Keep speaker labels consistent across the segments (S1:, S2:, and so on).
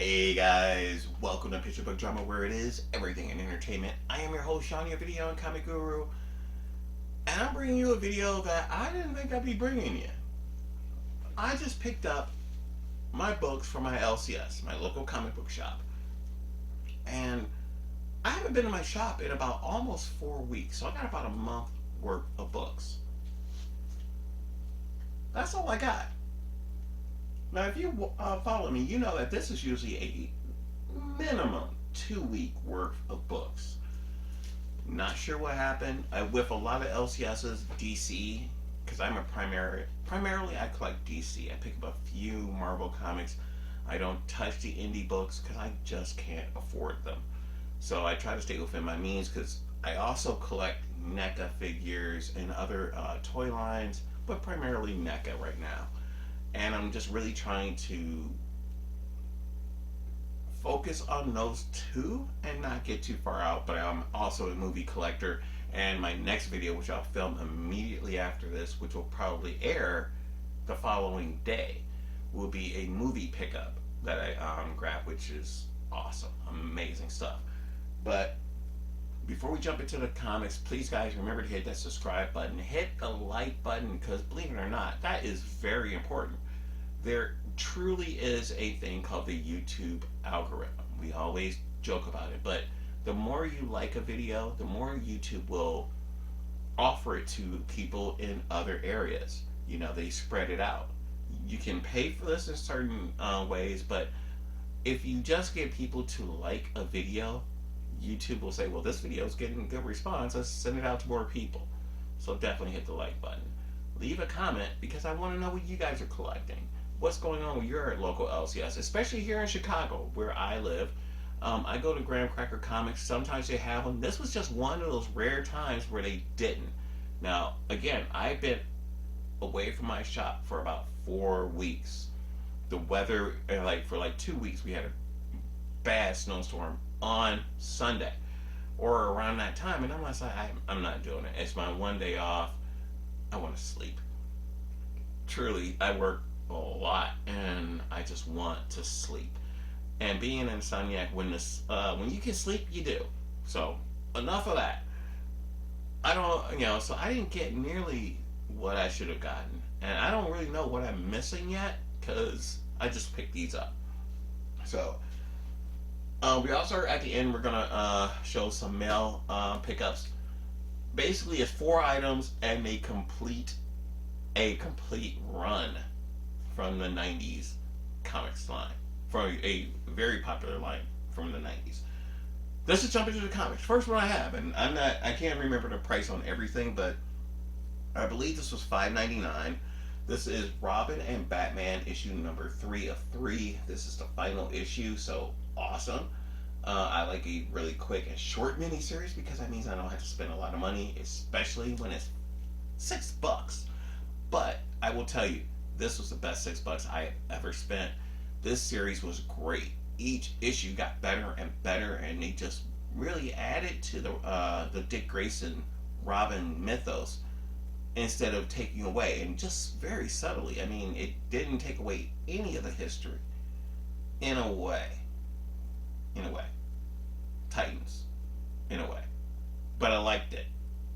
S1: Hey guys, welcome to Picture Book Drama, where it is everything in entertainment. I am your host, Sean, your video and comic guru, and I'm bringing you a video that I didn't think I'd be bringing you. I just picked up my books from my LCS, my local comic book shop, and I haven't been to my shop in about almost 4 weeks, so I got about a month worth of books. That's all I got. Now, if you follow me, you know that this is usually a minimum 2 week worth of books. Not sure what happened. With a lot of LCSs, DC, because I'm a primarily I collect DC. I pick up a few Marvel comics. I don't touch the indie books because I just can't afford them. So I try to stay within my means because I also collect NECA figures and other toy lines, but primarily NECA right now. And I'm just really trying to focus on those two and not get too far out. But I'm also a movie collector, and my next video, which I'll film immediately after this, which will probably air the following day, will be a movie pickup that I grabbed, which is awesome, amazing stuff. But before we jump into the comics, please guys remember to hit that subscribe button, hit the like button, because believe it or not, that is very important. There truly is a thing called the YouTube algorithm. We always joke about it, but the more you like a video, the more YouTube will offer it to people in other areas. You know, they spread it out. You can pay for this in certain ways, but if you just get people to like a video, YouTube will say, well, this video is getting a good response. Let's send it out to more people. So definitely hit the like button. Leave a comment because I want to know what you guys are collecting. What's going on with your local LCS, especially here in Chicago, where I live. I go to Graham Cracker Comics. Sometimes they have them. This was just one of those rare times where they didn't. Now, again, I've been away from my shop for about 4 weeks. The weather, for 2 weeks, we had a bad snowstorm on Sunday or around that time, and I'm like, I'm not doing it. It's my one day off. I want to sleep. Truly, I work a lot, and I just want to sleep. And being an insomniac, when you can sleep, you do. So enough of that. So I didn't get nearly what I should have gotten, and I don't really know what I'm missing yet because I just picked these up. So we also at the end we're gonna show some mail pickups. Basically, it's 4 items and they complete a complete run from the 90s comics line, from a very popular line from the 90s. Let's just jump into the comics. First one I have, and I can't remember the price on everything, but I believe this was $5.99. This is Robin and Batman issue number 3 of 3. This is the final issue, so awesome. I like a really quick and short miniseries because that means I don't have to spend a lot of money, especially when it's $6. But I will tell you, this was the best $6 I have ever spent. This series was great. Each issue got better and better, and they just really added to the Dick Grayson Robin mythos instead of taking away, and just very subtly. I mean, it didn't take away any of the history. In a way. Titans. In a way. But I liked it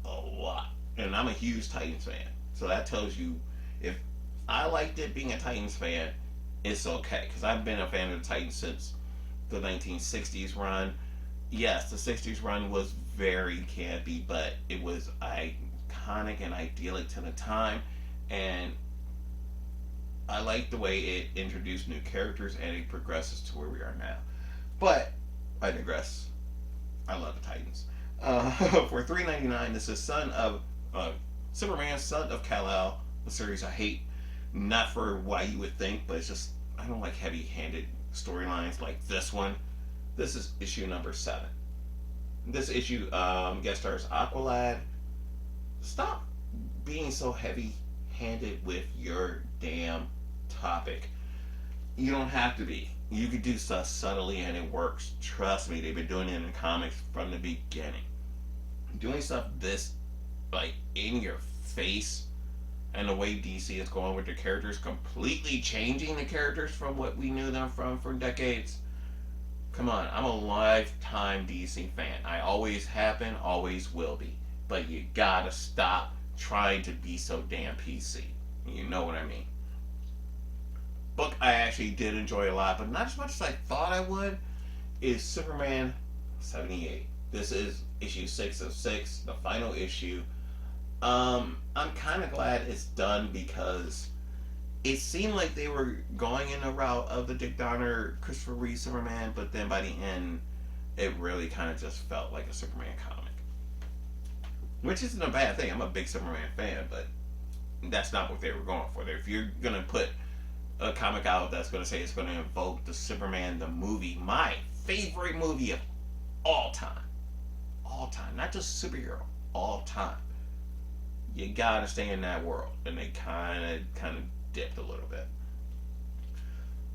S1: a lot. And I'm a huge Titans fan. So that tells you, if I liked it being a Titans fan, it's okay. Because I've been a fan of the Titans since the 1960s run. Yes, the 60s run was very campy, but it was iconic and idyllic to the time. And I like the way it introduced new characters and it progresses to where we are now. But I digress. I love the Titans. For $3.99, this is Superman, Son of Kal-El, a series I hate. Not for why you would think, but it's just, I don't like heavy-handed storylines like this one. This is issue number 7. This issue guest stars Aqualad. Stop being so heavy-handed with your damn topic. You don't have to be. You could do stuff subtly and it works. Trust me, they've been doing it in the comics from the beginning. Doing stuff this, in your face, and the way DC is going with the characters, completely changing the characters from what we knew them from for decades. Come on, I'm a lifetime DC fan. I always have been, always will be. But you gotta stop trying to be so damn PC. You know what I mean? Book I actually did enjoy a lot, but not as much as I thought I would, is Superman 78. This is issue 6 of 6, the final issue. I'm kind of glad it's done because it seemed like they were going in the route of the Dick Donner, Christopher Reeve Superman, but then by the end, it really kind of just felt like a Superman comic. Which isn't a bad thing. I'm a big Superman fan, but that's not what they were going for. If you're going to put a comic out that's going to say it's going to invoke the Superman, the movie, my favorite movie of all time. All time. Not just superhero. All time. You gotta stay in that world. And they kind of dipped a little bit.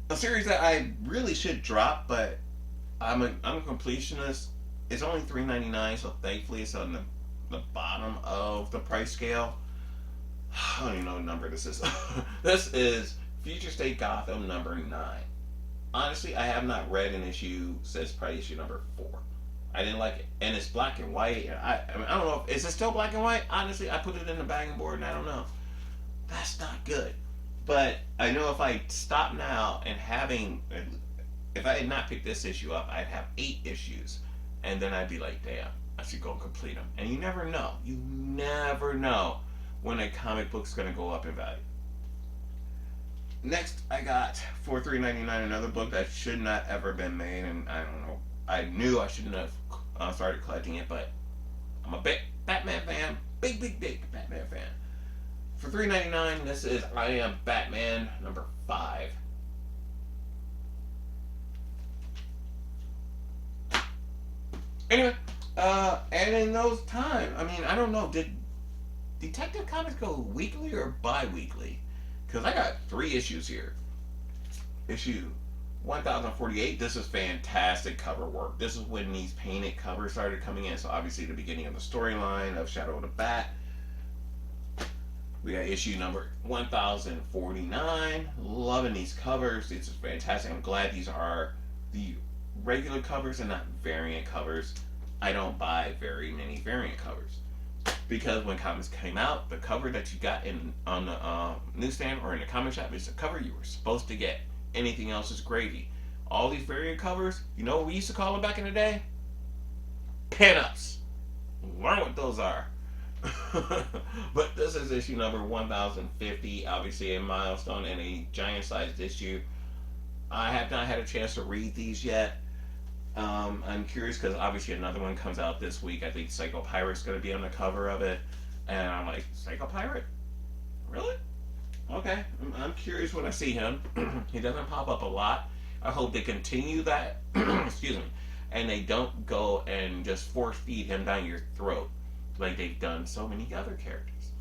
S1: A series that I really should drop, but I'm a completionist. It's only $3.99, so thankfully it's on the bottom of the price scale. I don't even know what number this is. This is Future State Gotham number 9. Honestly, I have not read an issue since probably issue number 4. I didn't like it, and it's black and white. I mean, I don't know. Is it still black and white? Honestly, I put it in the bagging board, and I don't know. That's not good. But I know if I stop now and if I had not picked this issue up, I'd have 8 issues, and then I'd be like, damn, I should go and complete them. And you never know. You never know when a comic book's gonna go up in value. Next, I got for $3.99 another book that should not ever been made, and I don't know. I knew I shouldn't have started collecting it, but I'm a big Batman fan. Big Batman fan. For $3.99, this is I Am Batman number 5. Anyway, and in those times, I mean, I don't know, did Detective Comics go weekly or bi-weekly? Because I got 3 issues here. Issue 1048, this is fantastic cover work. This is when these painted covers started coming in, so obviously the beginning of the storyline of Shadow of the Bat. We got issue number 1049. Loving these covers. This is fantastic. I'm glad these are the regular covers and not variant covers. I don't buy very many variant covers. Because when comics came out, the cover that you got on the newsstand or in the comic shop is the cover you were supposed to get. Anything else is gravy. All these variant covers, you know what we used to call them back in the day? Pin-ups. Learn what those are. But this is issue number 1050, obviously a milestone and a giant-sized issue. I have not had a chance to read these yet. I'm curious because obviously another one comes out this week. I think Psycho Pirate's going to be on the cover of it. And I'm like, Psycho Pirate? Really? Okay. I'm curious when I see him. He doesn't pop up a lot. I hope they continue that. Excuse me. And they don't go and just force feed him down your throat like they've done so many other characters.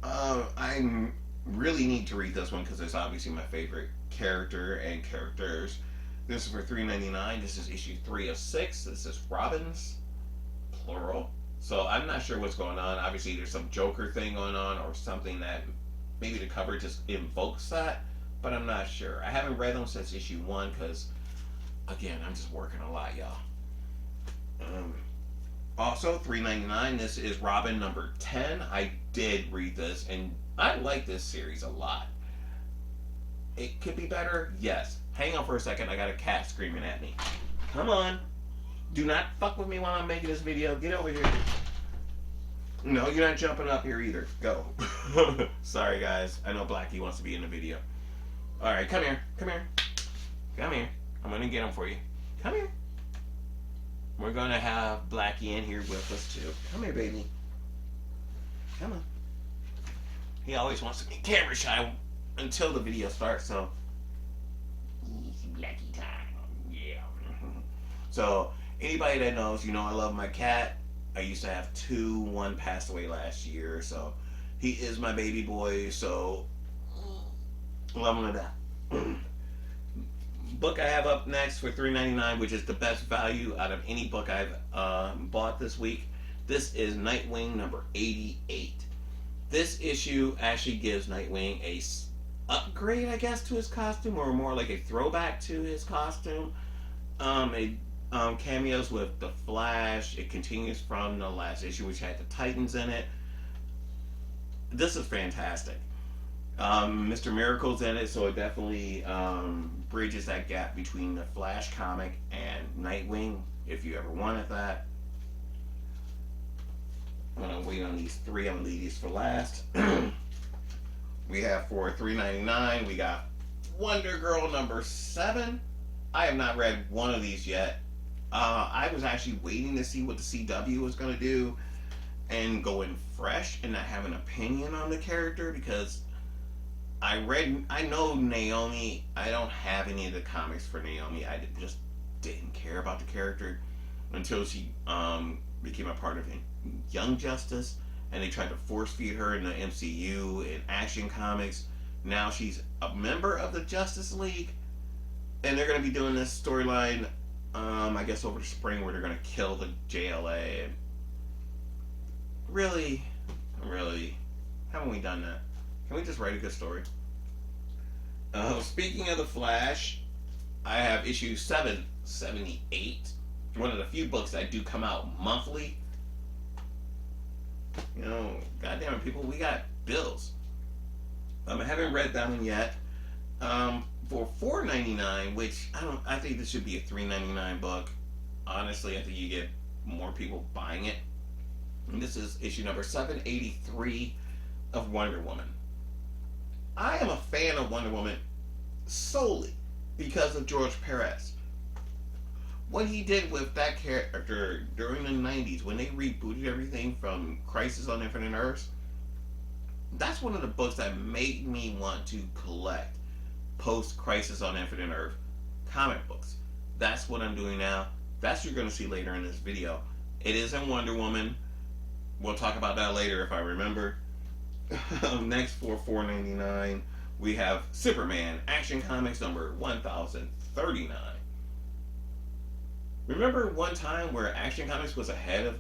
S1: I really need to read this one because it's obviously my favorite character and characters. This is for $3.99. This is issue 3 of 6. This is Robin's, plural. So I'm not sure what's going on. Obviously there's some Joker thing going on or something that maybe the cover just invokes that, but I'm not sure. I haven't read them since issue 1 because, again, I'm just working a lot, y'all. Also, $3.99. This is Robin number 10. I did read this, and I like this series a lot. It could be better? Yes. Hang on for a second. I got a cat screaming at me. Come on. Do not fuck with me while I'm making this video. Get over here. No, you're not jumping up here either. Go. Sorry, guys. I know Blackie wants to be in the video. Alright, come here. Come here. Come here. I'm going to get him for you. Come here. We're going to have Blackie in here with us, too. Come here, baby. Come on. He always wants to be camera shy until the video starts, so... Easy Blackie time. Yeah. So... Anybody that knows, you know I love my cat. I used to have 2. 1 passed away last year, so he is my baby boy, so love him to death. Book I have up next for $3.99, which is the best value out of any book I've bought this week. This is Nightwing number 88. This issue actually gives Nightwing upgrade, I guess, to his costume, or more like a throwback to his costume. It cameos with the Flash. It continues from the last issue, which had the Titans in it. This is fantastic. Mr. Miracle's in it, so it definitely bridges that gap between the Flash comic and Nightwing, if you ever wanted that. I'm gonna wait on these three. I'm gonna leave these for last. We have for $3.99. We got Wonder Girl number 7. I have not read one of these yet. I was actually waiting to see what the CW was gonna do and go in fresh and not have an opinion on the character, because I know Naomi. I don't have any of the comics for Naomi. I just didn't care about the character until she became a part of Young Justice, and they tried to force feed her in the MCU and Action Comics. Now she's a member of the Justice League, and they're going to be doing this storyline, I guess over the spring, where they're going to kill the JLA. And really, haven't we done that? Can we just write a good story? Speaking of the Flash, I have issue 778. One of the few books that do come out monthly. You know, goddamn it, people, we got bills. I haven't read that one yet. For $4.99, which I think this should be a $3.99 book. Honestly, I think you get more people buying it. And this is issue number 783 of Wonder Woman. I am a fan of Wonder Woman solely because of George Perez. What he did with that character during the 90s, when they rebooted everything from Crisis on Infinite Earths, that's one of the books that made me want to collect post Crisis on Infinite Earth comic books. That's what I'm doing now. That's what you're going to see later in this video. It is in Wonder Woman. We'll talk about that later if I remember. Next, for $4.99, we have Superman Action Comics number 1039. Remember one time where Action Comics was ahead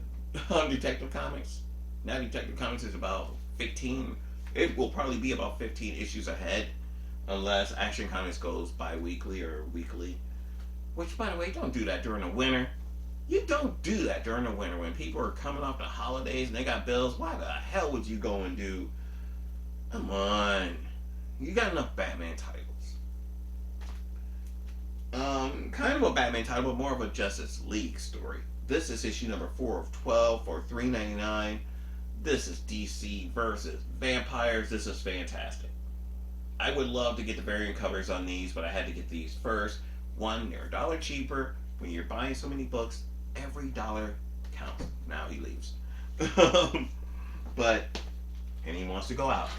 S1: of Detective Comics? Now Detective Comics is about 15. It will probably be about 15 issues ahead, unless Action Comics goes bi-weekly or weekly. Which, by the way, don't do that during the winter. You don't do that during the winter when people are coming off the holidays and they got bills. Why the hell would you go and do? Come on. You got enough Batman titles. Kind of a Batman title, but more of a Justice League story. This is issue number 4 of 12 for $3.99. This is DC versus Vampires. This is fantastic. I would love to get the variant covers on these, but I had to get these first. One, they're $1 cheaper. When you're buying so many books, every dollar counts. Now he leaves. But, and he wants to go out.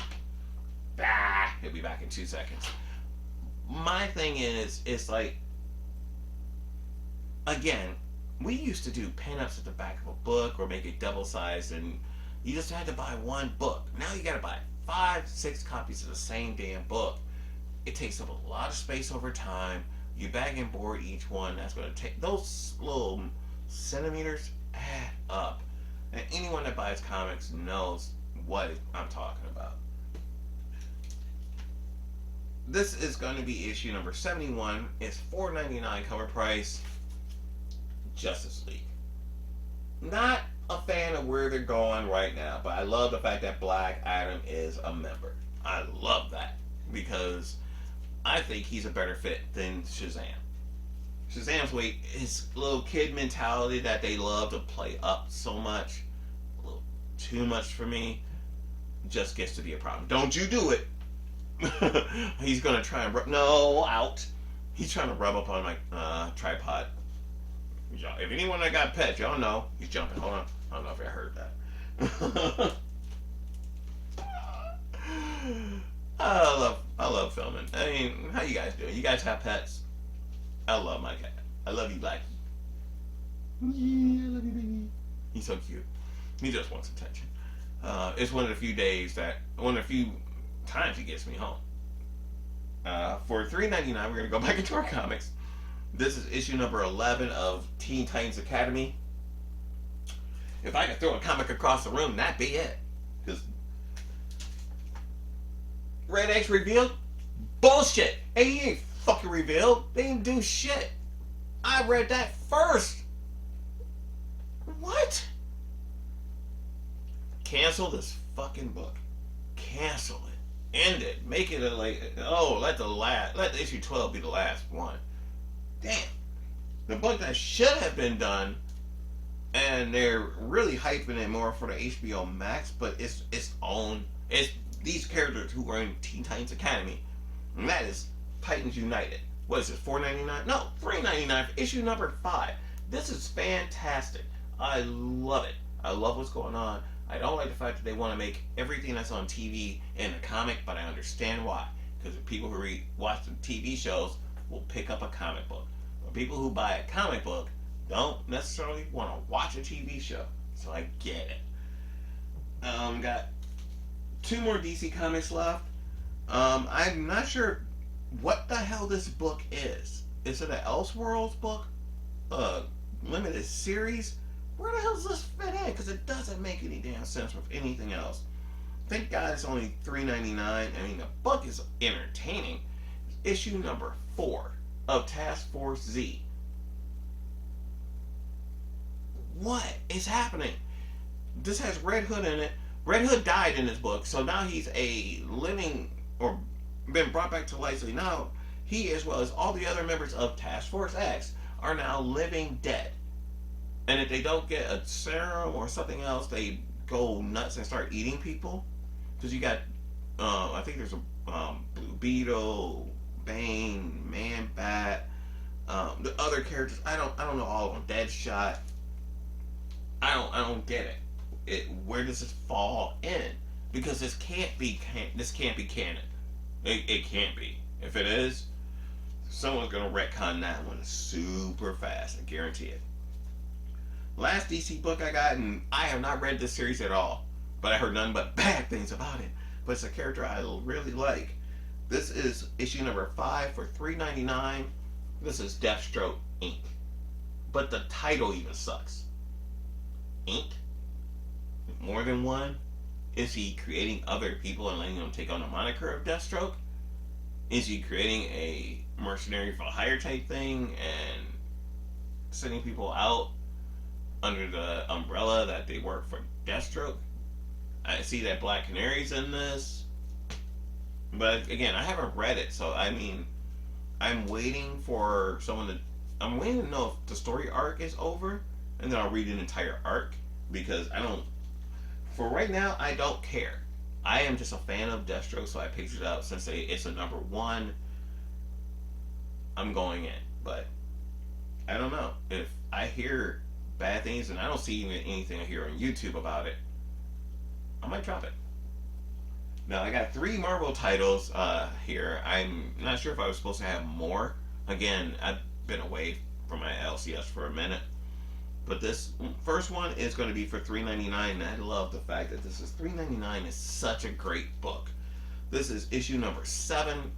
S1: Bah, he'll be back in 2 seconds. My thing is, it's like, again, we used to do pinups at the back of a book or make it double sized, and you just had to buy one book. Now you got to buy 5, 6 copies of the same damn book. It takes up a lot of space over time. You bag and board each one. That's going to take, those little centimeters add up. And anyone that buys comics knows what I'm talking about. This is going to be issue number 71. It's $4.99 cover price. Justice League. Not a fan of where they're going right now, but I love the fact that Black Adam is a member. I love that because I think he's a better fit than Shazam. Shazam's his little kid mentality that they love to play up so much, a little too much for me, just gets to be a problem. Don't you do it. He's gonna try and out. He's trying to rub up on my tripod. If anyone that got pets, y'all know he's jumping. Hold on, I don't know if I heard that. I love filming. I mean, how you guys doing? You guys have pets? I love my cat. I love you, Blackie. Yeah, I love you, baby. He's so cute. He just wants attention. It's one of the few times he gets me home. For $3.99, we're gonna go back into our comics. This is issue number 11 of Teen Titans Academy. If I could throw a comic across the room, that'd be it. Because Red X revealed Bullshit. And he ain't fucking revealed. They didn't do shit. I read that first. What? Cancel this fucking book. Cancel it. End it. Make it let issue 12 be the last one. Damn. The book that should have been done, and they're really hyping it more for the HBO Max, but it's own. It's these characters who are in Teen Titans Academy, and that is Titans United. What is it? $4.99? No, $3.99 for issue number 5. This is fantastic. I love it. I love what's going on. I don't like the fact that they want to make everything that's on TV in a comic, but I understand why. Because the people who watch the TV shows will pick up a comic book. But people who buy a comic book don't necessarily want to watch a TV show. So I get it. Got 2 more DC comics left. I'm not sure what the hell this book is. Is it an Elseworlds book? Limited series? Where the hell does this fit in? Because it doesn't make any damn sense with anything else. Thank God it's only $3.99. I mean, the book is entertaining. Issue number 4 of Task Force Z. What is happening? This has Red Hood in it. Red Hood died in this book, so now he's a living, or been brought back to life. So now he, as well as all the other members of Task Force X, are now living dead. And if they don't get a serum or something else, they go nuts and start eating people. Because you got, I think there's a Blue Beetle, Bane, Man Bat, the other characters. I don't know all of them. Deadshot. I don't get it. Where does this fall in? Because this can't be canon. It can't be. If it is, someone's gonna retcon that one super fast. I guarantee it. Last DC book I got, and I have not read this series at all, but I heard nothing but bad things about it. But it's a character I really like. This is issue number 5 for $3.99. This is Deathstroke Inc. But the title even sucks. Inc? More than one? Is he creating other people and letting them take on the moniker of Deathstroke? Is he creating a mercenary for hire type thing and sending people out under the umbrella that they work for Deathstroke? I see that Black Canary's in this, but again, I haven't read it, so I mean, I'm waiting for I'm waiting to know if the story arc is over, and then I'll read an entire arc, because for right now, I don't care. I am just a fan of Deathstroke, so I picked it up since it's a number 1. I'm going in, but I don't know. If I hear bad things, and I don't see even anything here on YouTube about it, I might drop it. Now, I got 3 Marvel titles here. I'm not sure if I was supposed to have more. Again, I've been away from my LCS for a minute. But this first one is going to be for $3.99, and I love the fact that this is $3.99. Is such a great book. This is issue number 7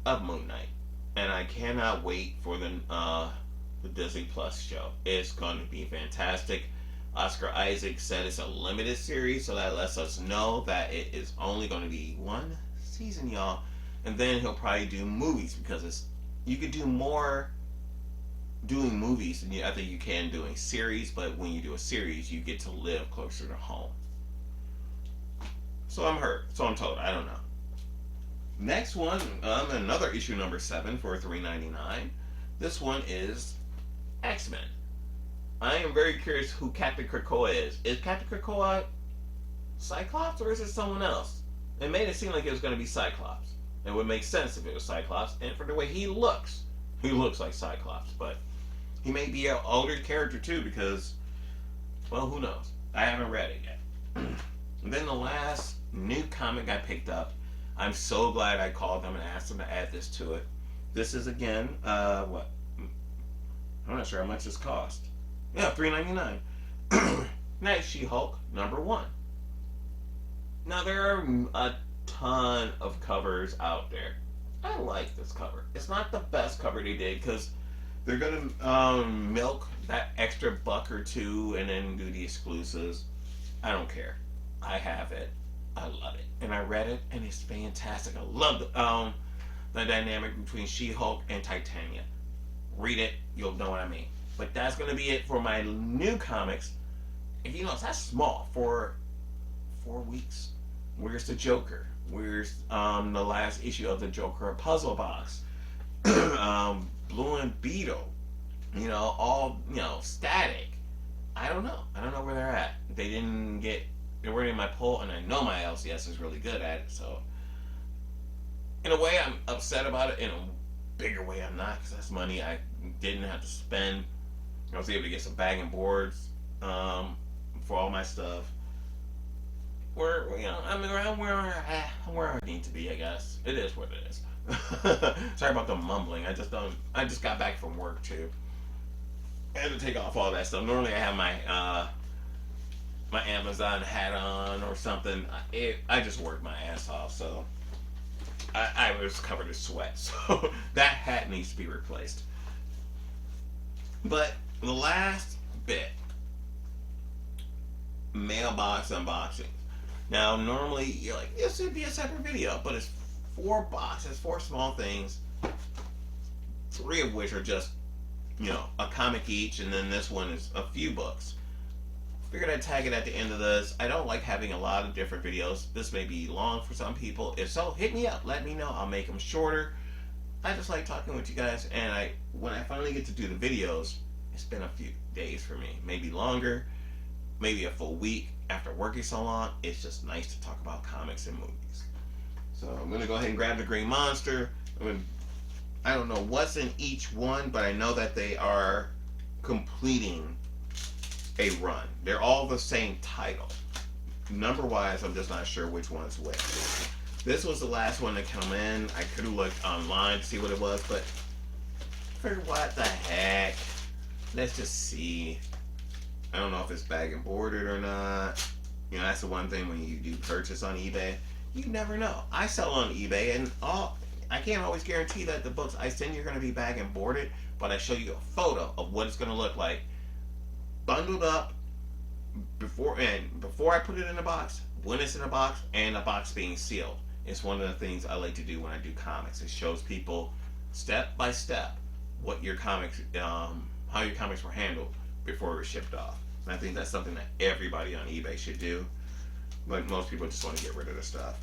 S1: of Moon Knight, and I cannot wait for the Disney Plus show. It's going to be fantastic. Oscar Isaac said it's a limited series, so that lets us know that it is only going to be 1 season, y'all. And then he'll probably do movies, because you could do more doing movies than I think you can doing series, but when you do a series, you get to live closer to home. So I'm told. I don't know. Next one, another issue number 7 for $3.99. This one is X-Men. I am very curious who Captain Krakoa is. Is Captain Krakoa Cyclops, or is it someone else? It made it seem like it was going to be Cyclops. It would make sense if it was Cyclops, and for the way he looks like Cyclops, but he may be an older character too, because, well, who knows? I haven't read it yet. And then the last new comic I picked up, I'm so glad I called them and asked them to add this to it. This is, again, what? I'm not sure how much this cost. Yeah, $3.99. Night She-Hulk, number 1. Now, there are a ton of covers out there. I like this cover. It's not the best cover they did, because they're going to milk that extra $1 or $2 and then do the exclusives. I don't care. I have it. I love it. And I read it, and it's fantastic. I love the dynamic between She-Hulk and Titania. Read it, you'll know what I mean. But that's going to be it for my new comics. If you notice, that's small for 4 weeks. Where's the Joker? Where's the last issue of the Joker puzzle box? Blue and Beetle. All Static. I don't know. I don't know where they're at. They weren't in my poll, and I know my LCS is really good at it. So, in a way, I'm upset about it. In a bigger way, I'm not, because that's money I didn't have to spend. I was able to get some bag and boards for all my stuff. I'm where I need to be. I guess it is what it is. Sorry about the mumbling. I just got back from work too. I had to take off all that stuff. Normally I have my Amazon hat on or something. I just worked my ass off, so I was covered in sweat. So that hat needs to be replaced. But the last bit, Mailbox Unboxings. Now, normally you're like, this would be a separate video, but it's 4 boxes, 4 small things, 3 of which are just, a comic each, and then this one is a few books. Figured I'd tag it at the end of this. I don't like having a lot of different videos. This may be long for some people. If so, hit me up. Let me know. I'll make them shorter. I just like talking with you guys, and when I finally get to do the videos, it's been a few days for me. Maybe longer, maybe a full week. After working so long, it's just nice to talk about comics and movies. So I'm going to go ahead and grab the Green Monster. I don't know what's in each one, but I know that they are completing a run. They're all the same title. Number-wise, I'm just not sure which one's which. This was the last one to come in. I could have looked online to see what it was, but for what the heck? Let's just see. I don't know if it's bag and boarded or not. That's the one thing when you do purchase on eBay. You never know. I sell on eBay, and I can't always guarantee that the books I send you are going to be bag and boarded, but I show you a photo of what it's going to look like, bundled up before I put it in a box, when it's in a box, and a box being sealed. It's one of the things I like to do when I do comics. It shows people step by step what your comics, how your comics were handled before it was shipped off. And I think that's something that everybody on eBay should do. But most people just want to get rid of the stuff.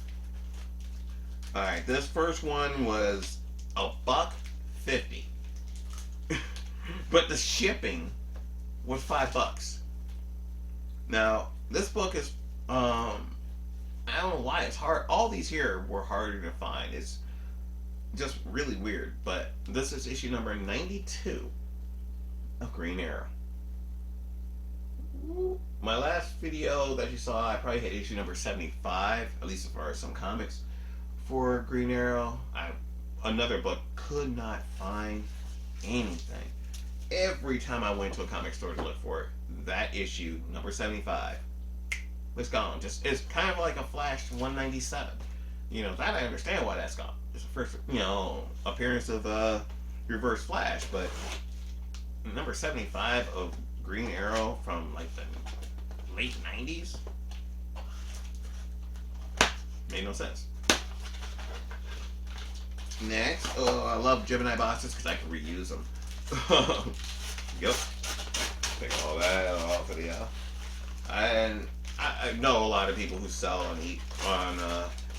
S1: Alright, this first one was $1.50. But the shipping was $5. Now, this book is I don't know why it's hard. All these here were harder to find. It's just really weird. But this is issue number 92 of Green Arrow. My last video that you saw, I probably hit issue number 75, at least as far as some comics for Green Arrow. Another book, could not find anything. Every time I went to a comic store to look for it, that issue, number 75, was gone. It's kind of like a Flash 197. That I understand why that's gone. It's the first, appearance of Reverse Flash, but number 75 of Green Arrow from like the late 90s made no sense. Next, I love Gemini boxes because I can reuse them. Yep. Take all that off of the and I know a lot of people who sell on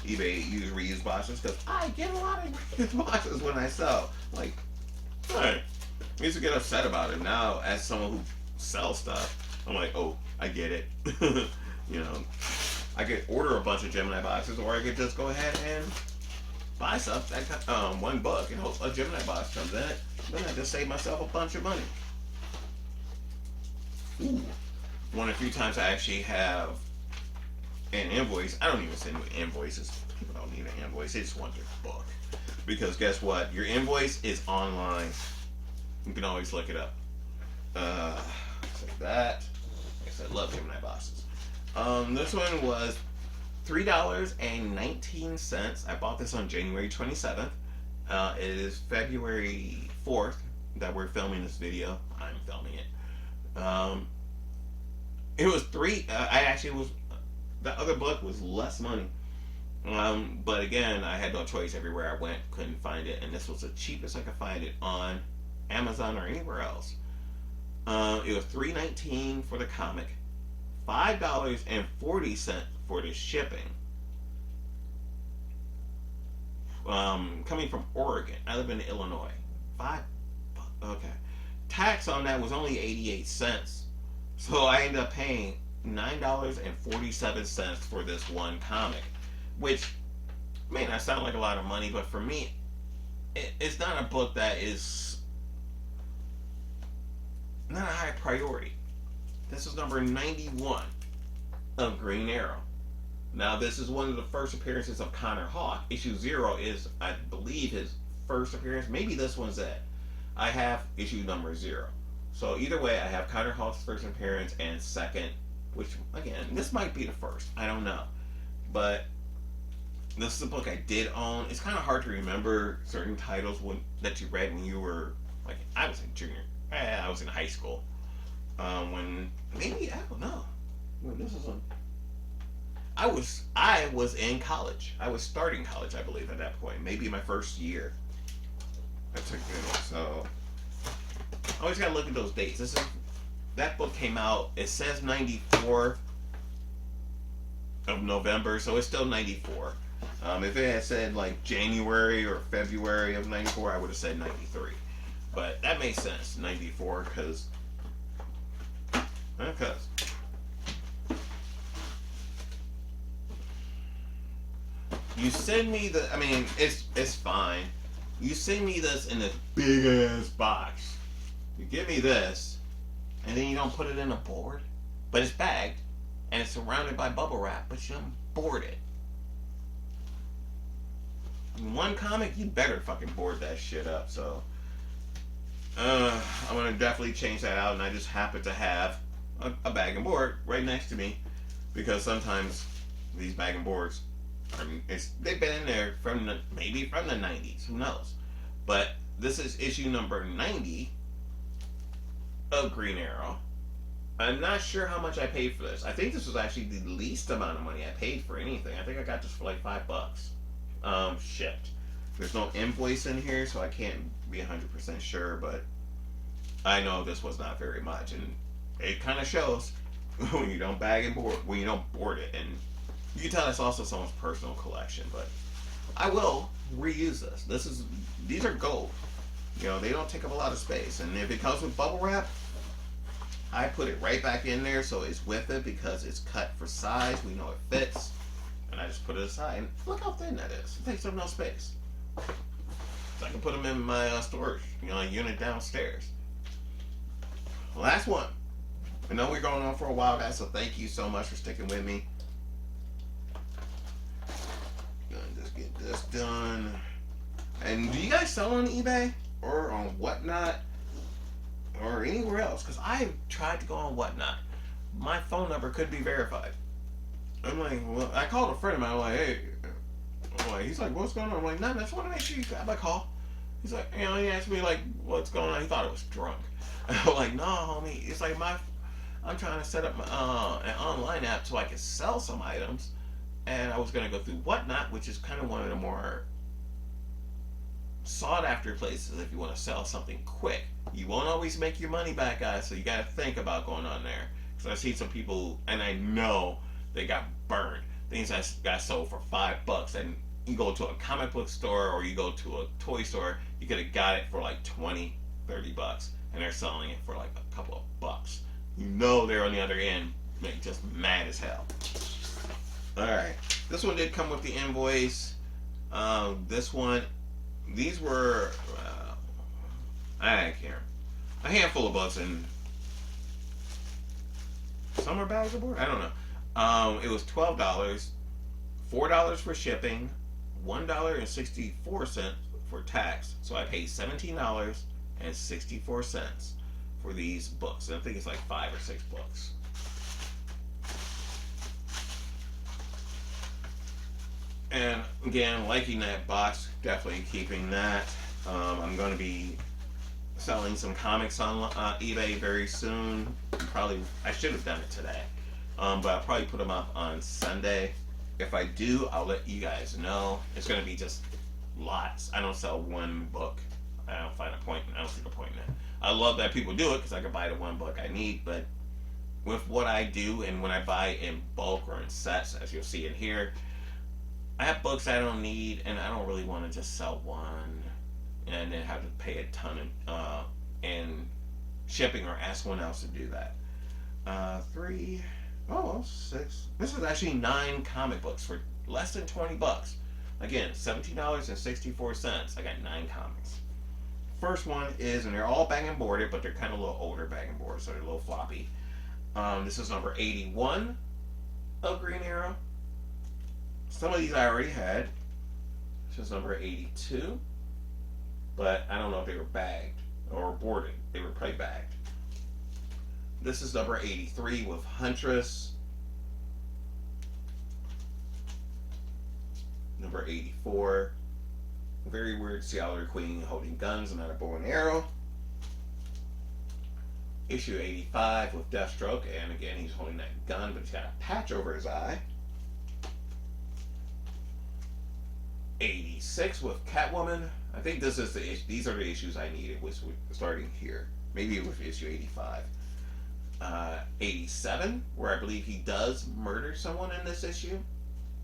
S1: eBay use reused boxes because I get a lot of reused boxes when I sell. Like, alright. I used to get upset about it. Now, as someone who sells stuff, I'm like, oh, I get it. I could order a bunch of Gemini boxes, or I could just go ahead and buy stuff that one book and hope a Gemini box comes in it. Then I just save myself a bunch of money. Ooh. One of the few times I actually have an invoice. I don't even send invoices. People don't need an invoice. They just want their book. Because guess what? Your invoice is online. You can always look it up. Like that. Like I said, love Gemini boxes. This one was $3.19. I bought this on January 27th. It is February 4th that we're filming this video. I'm filming it. It was the other book was less money. But again, I had no choice. Everywhere I went, couldn't find it, and this was the cheapest I could find it on Amazon or anywhere else. It was $3.19 for the comic, $5.40 for the shipping. Coming from Oregon, I live in Illinois. Five, okay. Tax on that was only 88 cents, so I ended up paying $9.47 for this one comic, which may not sound like a lot of money, but for me, it's not a book that is not a high priority. This is number 91 of Green Arrow. Now, this is one of the first appearances of Connor Hawke. Issue 0 is, I believe, his first appearance. Maybe this one's it. I have issue number 0. So either way, I have Connor Hawke's first appearance and second, which, again, this might be the first. I don't know. But this is a book I did own. It's kind of hard to remember certain titles that you read when you were, like, I was in junior. I was in high school. When, maybe, I don't know. When this is on. I was in college. I was starting college, I believe, at that point. Maybe my first year. I took it. So I always gotta look at those dates. That book came out. It says 94 of November, so it's still 94. If it had said like January or February of 94, I would have said 93. But that makes sense, 94, because you send me the. I mean, it's fine. You send me this in this big ass box. You give me this, and then you don't put it in a board, but it's bagged and it's surrounded by bubble wrap, but you don't board it. In one comic, you better fucking board that shit up. So, I'm gonna definitely change that out, and I just happen to have a bag and board right next to me because sometimes these bag and boards. I mean, they've been in there maybe from the 90s. Who knows? But this is issue number 90 of Green Arrow. I'm not sure how much I paid for this. I think this was actually the least amount of money I paid for anything. I think I got this for like $5. Shipped. There's no invoice in here, so I can't be 100% sure, but I know this was not very much, and it kind of shows when you don't bag and board, when you don't board it, and you can tell it's also someone's personal collection, but I will reuse this. These are gold. You know, they don't take up a lot of space. And if it comes with bubble wrap, I put it right back in there so it's with it because it's cut for size. We know it fits. And I just put it aside. And look how thin that is. It takes up no space. So I can put them in my storage, unit downstairs. Last one. I know we're going on for a while, guys, so thank you so much for sticking with me. Just get this done. And do you guys sell on eBay or on Whatnot or anywhere else? Because I've tried to go on Whatnot. My phone number could be verified. I'm like, well, I called a friend of mine. I'm like, hey, he's like, what's going on? I'm like, no, I just want to make sure you grab my call. He's like, he asked me like, what's going on? He thought I was drunk. I'm like, no, homie. It's like I'm trying to set up an online app so I can sell some items. And I was going to go through Whatnot, which is kind of one of the more sought after places if you want to sell something quick. You won't always make your money back, guys, so you got to think about going on there. Because I see some people, and I know they got burned. Things that got sold for $5, and you go to a comic book store or you go to a toy store, you could have got it for like $20, $30, and they're selling it for like a couple of bucks. You know they're on the other end, just mad as hell. Alright, this one did come with the invoice. This one, these were, I can't, a handful of books, and some are bags of board, I don't know. It was $12, $4 for shipping, $1.64 for tax, so I paid $17.64 for these books, and I think it's like 5 or 6 books. And again, liking that box, definitely keeping that. I'm going to be selling some comics on eBay very soon. I should have done it today, but I'll probably put them up on Sunday. If I do, I'll let you guys know. It's going to be just lots. I don't sell one book. I don't find a point. I don't see the point in it. I love that people do it because I can buy the one book I need. But with what I do and when I buy in bulk or in sets, as you'll see in here, I have books I don't need, and I don't really want to just sell one and then have to pay a ton of in shipping or ask someone else to do that. 3, oh, 6. This is actually 9 comic books for less than $20. Again, $17.64. I got 9 comics. First one is, and they're all bag and boarded, but they're kind of a little older bag and board, so they're a little floppy. This is number 81 of Green Arrow. Some of these I already had. This is number 82, but I don't know if they were bagged or boarded. They were probably bagged. This is number 83 with Huntress. Number 84. Very weird Seattle Queen holding guns and not a bow and arrow. Issue 85 with Deathstroke, and again he's holding that gun, but he's got a patch over his eye. 86 with Catwoman. I think this is these are the issues I needed. Was starting here. Maybe it was issue 85. 87, where I believe he does murder someone in this issue,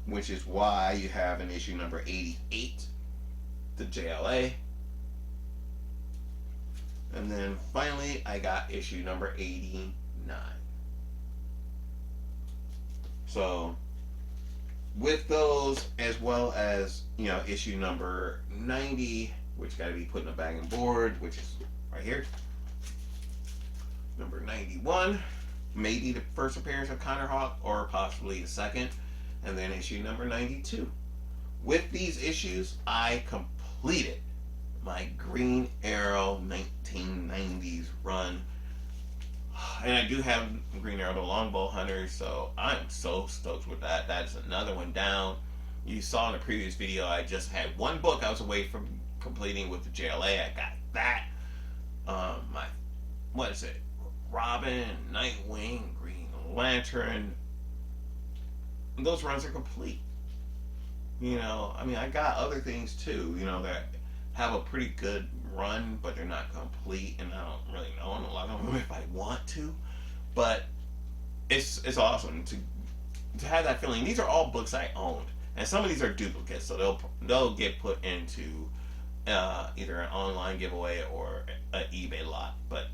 S1: which is why you have an issue number 88, the JLA. And then finally, I got issue number 89. So, with those, as well as, you know, issue number 90, which got to be put in a bag and board, which is right here. Number 91, maybe the first appearance of Connor Hawk, or possibly the second. And then issue number 92. With these issues, I completed my Green Arrow 1990s run. And I do have Green Arrow the Longbow Hunter, so I'm so stoked with that. That's another one down. You saw in the previous video, I just had one book I was away from completing with the JLA. I got that. What is it? Robin, Nightwing, Green Lantern. Those runs are complete. You know, I mean, I got other things too, you know, that have a pretty good run, but they're not complete, and I don't really know a lot of them if I want to. But it's awesome to have that feeling. These are all books I owned, and some of these are duplicates, so they'll get put into either an online giveaway or an eBay lot. But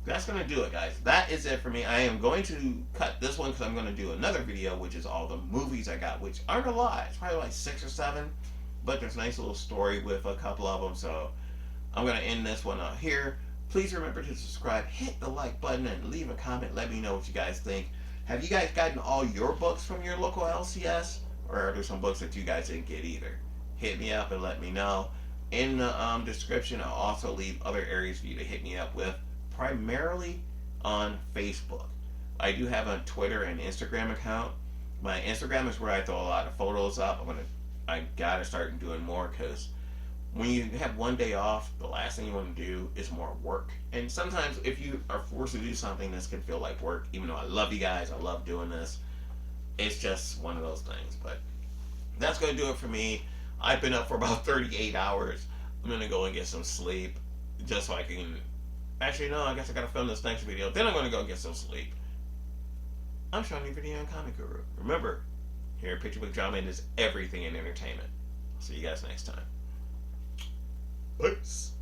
S1: that's going to do it, guys. That is it for me. I am going to cut this one because I'm going to do another video, which is all the movies I got, which aren't a lot. It's probably like 6 or 7, but there's a nice little story with a couple of them. So I'm going to end this one out here. Please remember to subscribe, hit the like button, and leave a comment. Let me know what you guys think. Have you guys gotten all your books from your local LCS? Or are there some books that you guys didn't get either? Hit me up and let me know. In the description, I'll also leave other areas for you to hit me up with, primarily on Facebook. I do have a Twitter and Instagram account. My Instagram is where I throw a lot of photos up. I gotta start doing more, because when you have one day off, the last thing you want to do is more work. And sometimes if you are forced to do something, this can feel like work. Even though I love you guys, I love doing this, it's just one of those things. But that's gonna do it for me. I've been up for about 38 hours. I'm gonna go and get some sleep, just so I can... Actually, no, I guess I gotta film this next video. Then I'm gonna go get some sleep. I'm Sean, your video and comic guru. Remember, here at Picture Book Drama is everything in entertainment. See you guys next time. Peace.